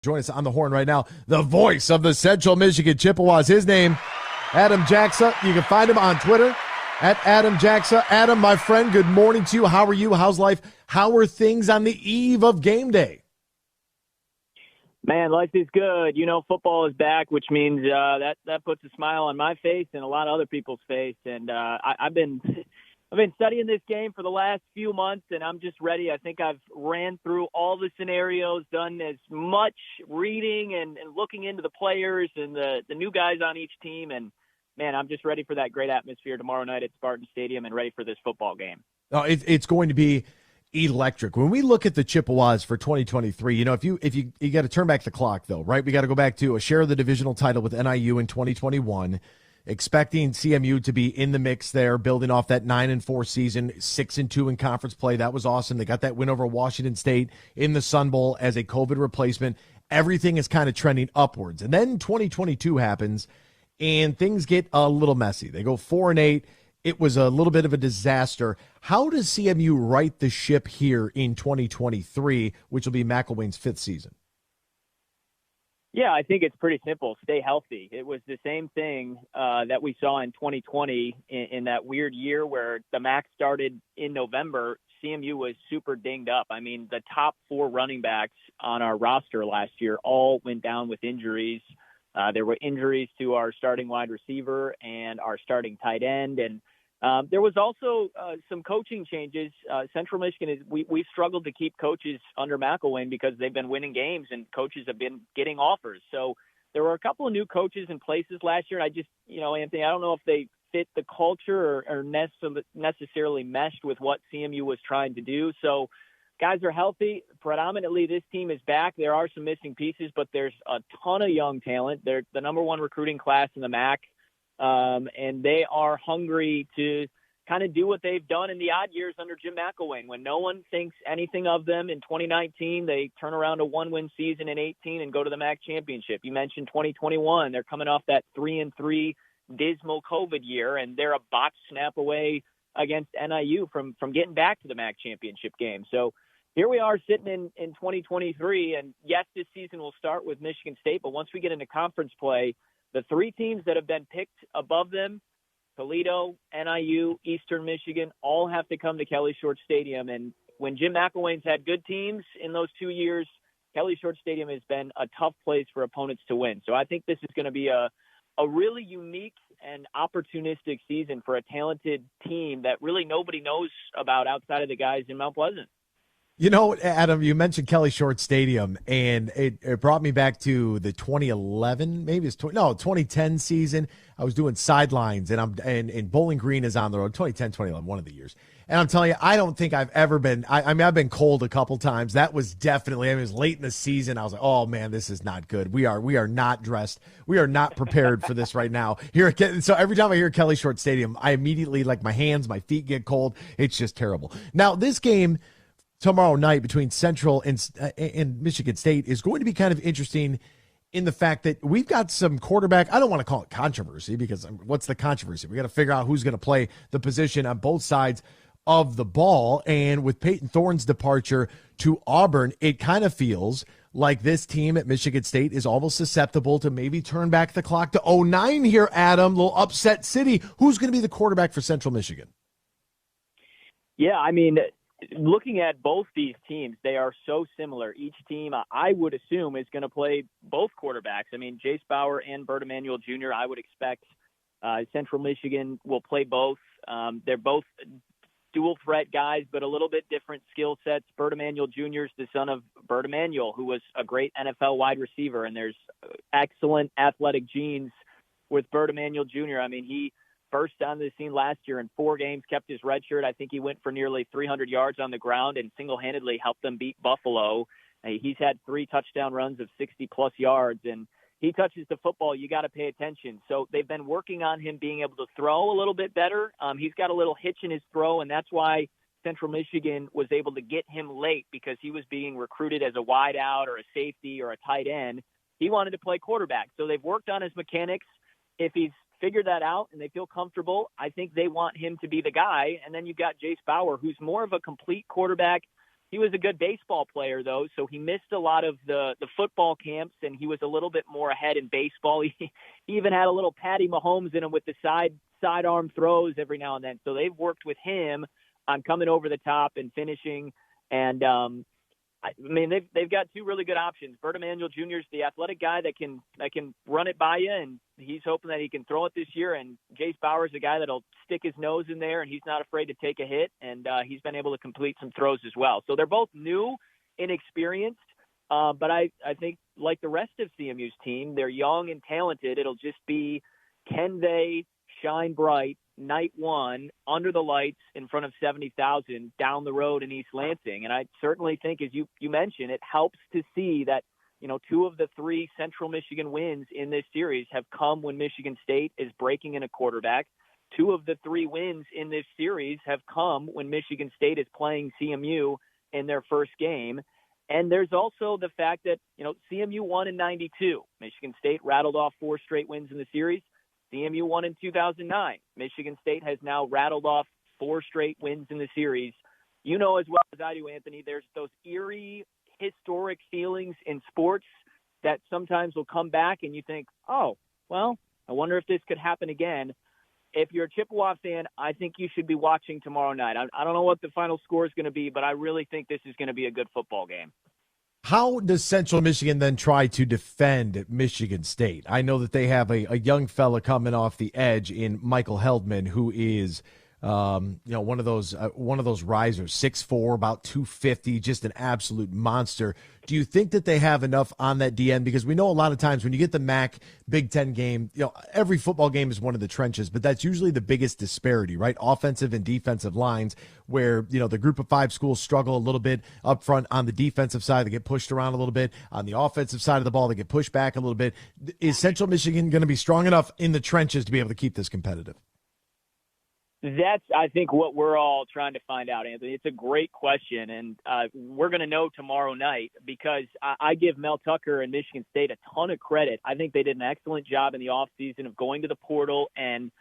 Join us on the horn right now. The voice of the Central Michigan Chippewas. His name, Adam Jaksa. You can find him on Twitter at Adam Jaksa. Adam, my friend, good morning to you. How are you? How's life? How are things on the eve of game day? Man, life is good. You know, football is back, which means that puts a smile on my face and a lot of other people's face. And I've been studying this game for the last few months, and I'm just ready. I think I've ran through all the scenarios, done as much reading and looking into the players and the new guys on each team. And, man, I'm just ready for that great atmosphere tomorrow night at Spartan Stadium and ready for this football game. Oh, it's going to be electric. When we look at the Chippewas for 2023, you know, if you got to turn back the clock, though, right? We got to go back to a share of the divisional title with NIU in 2021. Expecting CMU to be in the mix there, building off that 9-4 season, 6-2 in conference play. That was awesome. They got that win over Washington State in the Sun Bowl as a COVID replacement. Everything is kind of trending upwards. And then 2022 happens, and things get a little messy. They go 4-8. It was a little bit of a disaster. How does CMU right the ship here in 2023, which will be McElwain's fifth season? Yeah, I think it's pretty simple. Stay healthy. It was the same thing that we saw in 2020 in that weird year where the MAC started in November. CMU was super dinged up. I mean, the top four running backs on our roster last year all went down with injuries. There were injuries to our starting wide receiver and our starting tight end. And there was also some coaching changes. Central Michigan, we've struggled to keep coaches under McElwain because they've been winning games and coaches have been getting offers. So there were a couple of new coaches in places last year. Anthony, I don't know if they fit the culture or necessarily meshed with what CMU was trying to do. So guys are healthy. Predominantly, this team is back. There are some missing pieces, but there's a ton of young talent. They're the number one recruiting class in the MAC. And they are hungry to kind of do what they've done in the odd years under Jim McElwain. When no one thinks anything of them in 2019, they turn around a one-win season in 18 and go to the MAC championship. You mentioned 2021. They're coming off that 3-3 dismal COVID year, and they're a botch snap away against NIU from getting back to the MAC championship game. So here we are sitting in 2023, and yes, this season will start with Michigan State, but once we get into conference play, the three teams that have been picked above them, Toledo, NIU, Eastern Michigan, all have to come to Kelly Short Stadium. And when Jim McElwain's had good teams in those 2 years, Kelly Short Stadium has been a tough place for opponents to win. So I think this is going to be a really unique and opportunistic season for a talented team that really nobody knows about outside of the guys in Mount Pleasant. You know, Adam, you mentioned Kelly Short Stadium, and it brought me back to the 2011, 2010 season. I was doing sidelines, and Bowling Green is on the road, 2010, 2011, one of the years. And I'm telling you, I don't think I've ever been, I've been cold a couple times. That was definitely, it was late in the season. I was like, oh man, this is not good. We are not dressed. We are not prepared for this right now. So every time I hear Kelly Short Stadium, I immediately, like my hands, my feet get cold. It's just terrible. Now, this game tomorrow night between Central and Michigan State is going to be kind of interesting in the fact that we've got some quarterback. I don't want to call it controversy because what's the controversy? We got to figure out who's going to play the position on both sides of the ball. And with Peyton Thorne's departure to Auburn, it kind of feels like this team at Michigan State is almost susceptible to maybe turn back the clock to 09 here, Adam. Little upset city. Who's going to be the quarterback for Central Michigan? Yeah, I mean, looking at both these teams, they are so similar. Each team, I would assume, is going to play both quarterbacks. I mean, Jace Bauer and Bert Emanuel Jr., I would expect Central Michigan will play both. They're both dual threat guys, but a little bit different skill sets. Bert Emanuel Jr. is the son of Bert Emanuel, who was a great NFL wide receiver, and there's excellent athletic genes with Bert Emanuel Jr. I mean, he burst on the scene last year in 4 games, kept his red shirt. I think he went for nearly 300 yards on the ground and single-handedly helped them beat Buffalo. He's had 3 touchdown runs of 60-plus yards, and he touches the football, you got to pay attention. So they've been working on him being able to throw a little bit better. He's got a little hitch in his throw, and that's why Central Michigan was able to get him late, because he was being recruited as a wide out or a safety or a tight end. He wanted to play quarterback. So they've worked on his mechanics. If he's figured that out and they feel comfortable, I think they want him to be the guy. And then you've got Jace Bauer, who's more of a complete quarterback, He was a good baseball player, though, so he missed a lot of the football camps, and he was a little bit more ahead in baseball. He even had a little Patty Mahomes in him with the sidearm throws every now and then. So they've worked with him on coming over the top and finishing. And I mean, they've got two really good options. Bert Emanuel Jr. is the athletic guy that can run it by you, and he's hoping that he can throw it this year. And Jace Bauer's a guy that'll stick his nose in there, and he's not afraid to take a hit, and he's been able to complete some throws as well. So they're both new, inexperienced, but I think like the rest of CMU's team, they're young and talented. It'll just be, can they shine bright night one under the lights in front of 70,000 down the road in East Lansing? And I certainly think, as you mentioned, it helps to see that, two of the three Central Michigan wins in this series have come when Michigan State is breaking in a quarterback. Two of the three wins in this series have come when Michigan State is playing CMU in their first game. And there's also the fact that, CMU won in 92. Michigan State rattled off 4 straight wins in the series. CMU won in 2009. Michigan State has now rattled off 4 straight wins in the series. You know as well as I do, Anthony, there's those eerie, historic feelings in sports that sometimes will come back and you think, oh, well, I wonder if this could happen again. If you're a Chippewa fan, I think you should be watching tomorrow night. I don't know what the final score is going to be, but I really think this is going to be a good football game. How does Central Michigan then try to defend Michigan State? I know that they have a young fella coming off the edge in Michael Heldman, who is one of those risers, 6'4", about 250, just an absolute monster. Do you think that they have enough on that DN? Because we know a lot of times when you get the MAC Big Ten game, every football game is one of the trenches, but that's usually the biggest disparity, right? Offensive and defensive lines, where the group of 5 schools struggle a little bit up front. On the defensive side, they get pushed around a little bit. On the offensive side of the ball, they get pushed back a little bit. Is Central Michigan going to be strong enough in the trenches to be able to keep this competitive? That's, I think, what we're all trying to find out, Anthony. It's a great question, and we're going to know tomorrow night, because I give Mel Tucker and Michigan State a ton of credit. I think they did an excellent job in the offseason of going to the portal and,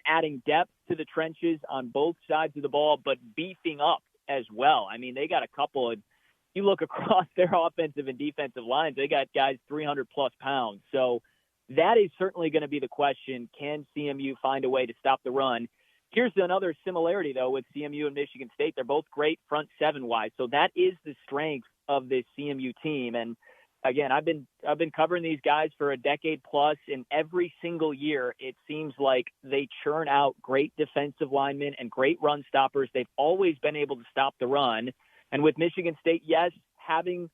adding depth to the trenches on both sides of the ball, but beefing up as well. I mean, they got a couple of – you look across their offensive and defensive lines, they got guys 300-plus pounds. So that is certainly going to be the question. Can CMU find a way to stop the run? Here's another similarity, though, with CMU and Michigan State. They're both great front seven-wise, so that is the strength of this CMU team. And again, I've been covering these guys for a decade plus, and every single year it seems like they churn out great defensive linemen and great run stoppers. They've always been able to stop the run. And with Michigan State, yes, having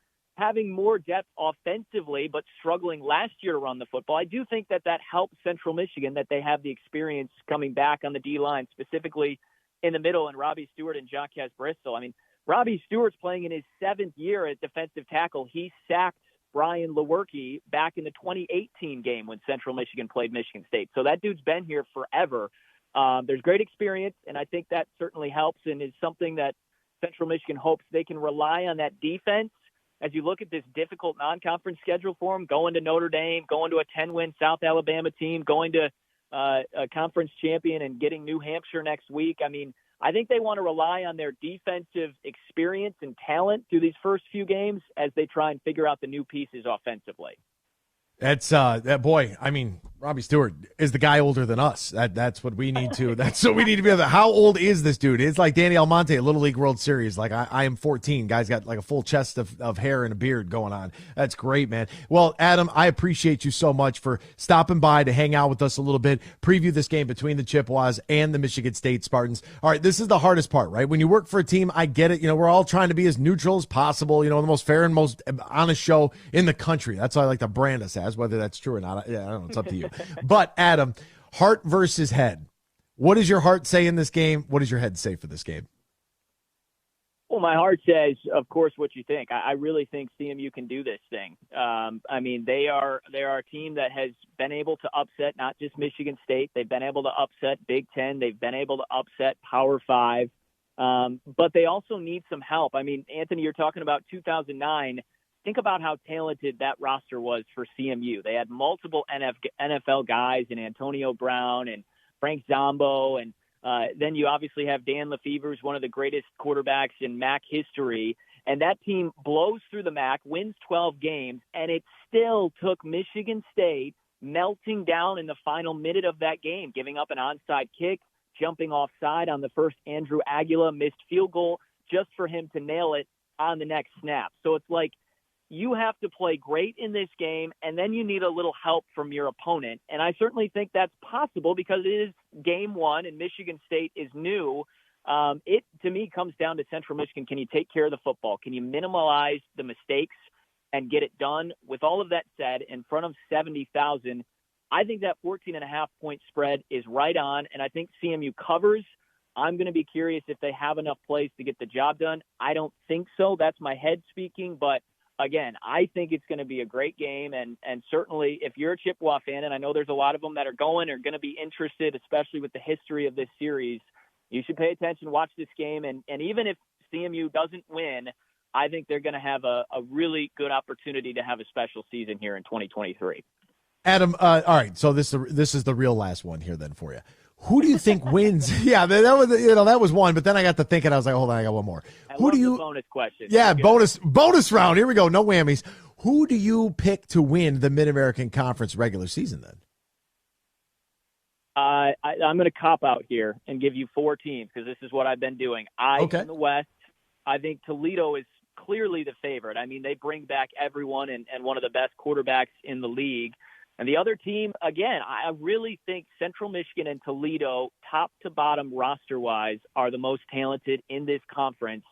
more depth offensively, but struggling last year to run the football, I do think that helps Central Michigan, that they have the experience coming back on the D-line, specifically in the middle, and Robbie Stewart and Jaksa Bristol. I mean, Robbie Stewart's playing in his 7th year at defensive tackle. He sacked Brian Lewerke back in the 2018 game when Central Michigan played Michigan State. So that dude's been here forever. There's great experience, and I think that certainly helps and is something that Central Michigan hopes they can rely on that defense. As you look at this difficult non-conference schedule for them, going to Notre Dame, going to a 10-win South Alabama team, going to a conference champion and getting New Hampshire next week. I mean, I think they want to rely on their defensive experience and talent through these first few games as they try and figure out the new pieces offensively. That's that boy. I mean, Robbie Stewart is the guy older than us. That's what we need to. That's what we need to be able to. How old is this dude? It's like Danny Almonte, Little League World Series. Like I am 14. Guy's got like a full chest of hair and a beard going on. That's great, man. Well, Adam, I appreciate you so much for stopping by to hang out with us a little bit, preview this game between the Chippewas and the Michigan State Spartans. All right, this is the hardest part, right? When you work for a team, I get it. We're all trying to be as neutral as possible. The most fair and most honest show in the country. That's what I like to brand us as. Whether that's true or not, I don't know. It's up to you. But Adam, heart versus head. What does your heart say in this game? What does your head say for this game? Well, my heart says, of course, what you think. I really think CMU can do this thing. I mean, they are a team that has been able to upset not just Michigan State. They've been able to upset Big Ten. They've been able to upset Power Five. But they also need some help. I mean, Anthony, you're talking about 2009. Think about how talented that roster was for CMU. They had multiple NFL guys in Antonio Brown and Frank Zombo, and then you obviously have Dan Lefevre, who's one of the greatest quarterbacks in MAC history. And that team blows through the MAC, wins 12 games, and it still took Michigan State melting down in the final minute of that game, giving up an onside kick, jumping offside on the first Andrew Aguila missed field goal just for him to nail it on the next snap. So it's like you have to play great in this game, and then you need a little help from your opponent. And I certainly think that's possible because it is game one and Michigan State is new. It, to me, comes down to Central Michigan. Can you take care of the football? Can you minimize the mistakes and get it done? With all of that said, in front of 70,000, I think that 14.5-point spread is right on, and I think CMU covers. I'm going to be curious if they have enough plays to get the job done. I don't think so. That's my head speaking, but again, I think it's going to be a great game, and certainly if you're a Chippewa fan, and I know there's a lot of them that are going or going to be interested, especially with the history of this series, you should pay attention, watch this game, and even if CMU doesn't win, I think they're going to have a really good opportunity to have a special season here in 2023. Adam, all right, so this is the real last one here then for you. Who do you think wins? Yeah, that was one, but then I got to thinking, I was like, hold on, I got one more. Who do you? Bonus question. Yeah, bonus round. Here we go. No whammies. Who do you pick to win the Mid-American Conference regular season then? I'm going to cop out here and give you 4 teams because this is what I've been doing. In the West, I think Toledo is clearly the favorite. I mean, they bring back everyone and one of the best quarterbacks in the league. And the other team, again, I really think Central Michigan and Toledo, top to bottom roster-wise, are the most talented in this conference.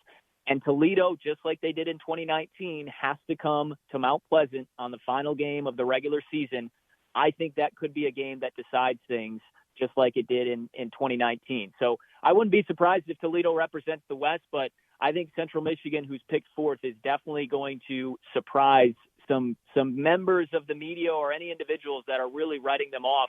And Toledo, just like they did in 2019, has to come to Mount Pleasant on the final game of the regular season. I think that could be a game that decides things just like it did in 2019. So I wouldn't be surprised if Toledo represents the West, but I think Central Michigan, who's picked fourth, is definitely going to surprise some members of the media or any individuals that are really writing them off,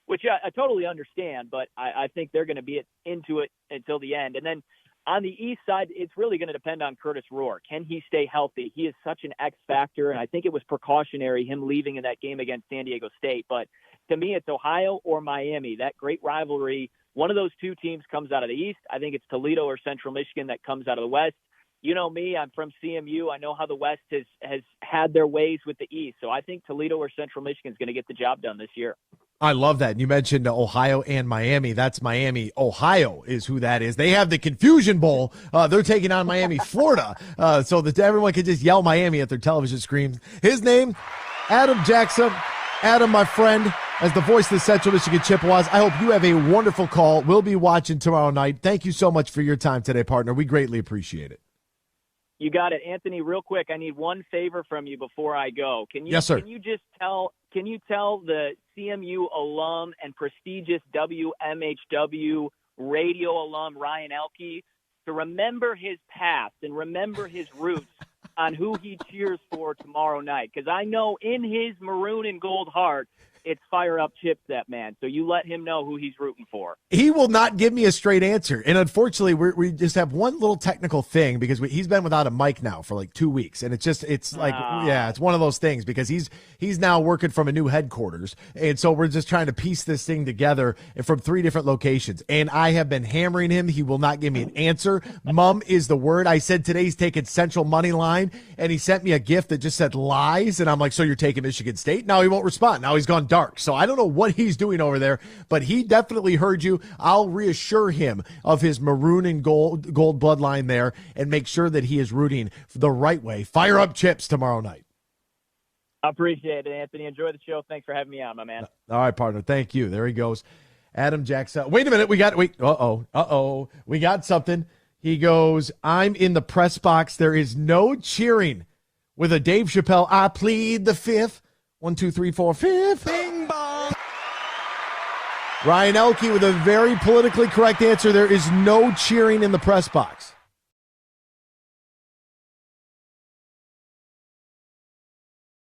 which I totally understand, but I think they're going to be into it until the end. And then on the East side, it's really going to depend on Curtis Rohr. Can he stay healthy? He is such an X factor, and I think it was precautionary him leaving in that game against San Diego State. But to me, it's Ohio or Miami, that great rivalry. One of those two teams comes out of the East. I think it's Toledo or Central Michigan that comes out of the West. You know me, I'm from CMU. I know how the West has had their ways with the East. So I think Toledo or Central Michigan is going to get the job done this year. I love that. You mentioned Ohio and Miami. That's Miami. Ohio is who that is. They have the Confusion Bowl. They're taking on Miami, Florida, so that everyone can just yell Miami at their television screens. His name, Adam Jaksa. Adam, my friend, as the voice of the Central Michigan Chippewas, I hope you have a wonderful call. We'll be watching tomorrow night. Thank you so much for your time today, partner. We greatly appreciate it. You got it. Anthony, real quick, I need one favor from you before I go. Yes, sir. Can you tell the CMU alum and prestigious WMHW radio alum Ryan Elke to remember his past and remember his roots on who he cheers for tomorrow night? Because I know in his maroon and gold heart, it's fire up Chips, that man. So you let him know who he's rooting for. He will not give me a straight answer. And unfortunately, we just have one little technical thing because he's been without a mic now for like 2 weeks. And it's one of those things because he's now working from a new headquarters. And so we're just trying to piece this thing together from 3 different locations. And I have been hammering him. He will not give me an answer. Mum is the word. I said today's taking Central money line. And he sent me a gift that just said lies. And I'm like, so you're taking Michigan State? Now he won't respond. Now he's gone dark. So I don't know what he's doing over there, but he definitely heard you. I'll reassure him of his maroon and gold bloodline there and make sure that he is rooting the right way. Fire up Chips tomorrow night. I appreciate it, Anthony. Enjoy the show. Thanks for having me on, my man. All right, partner. Thank you. There he goes. Adam Jaksa. Wait a minute. We got something. He goes, I'm in the press box. There is no cheering with a Dave Chappelle. I plead the fifth. 1, 2, 3, 4, fifth. Bing bong. Ryan Elke with a very politically correct answer. There is no cheering in the press box.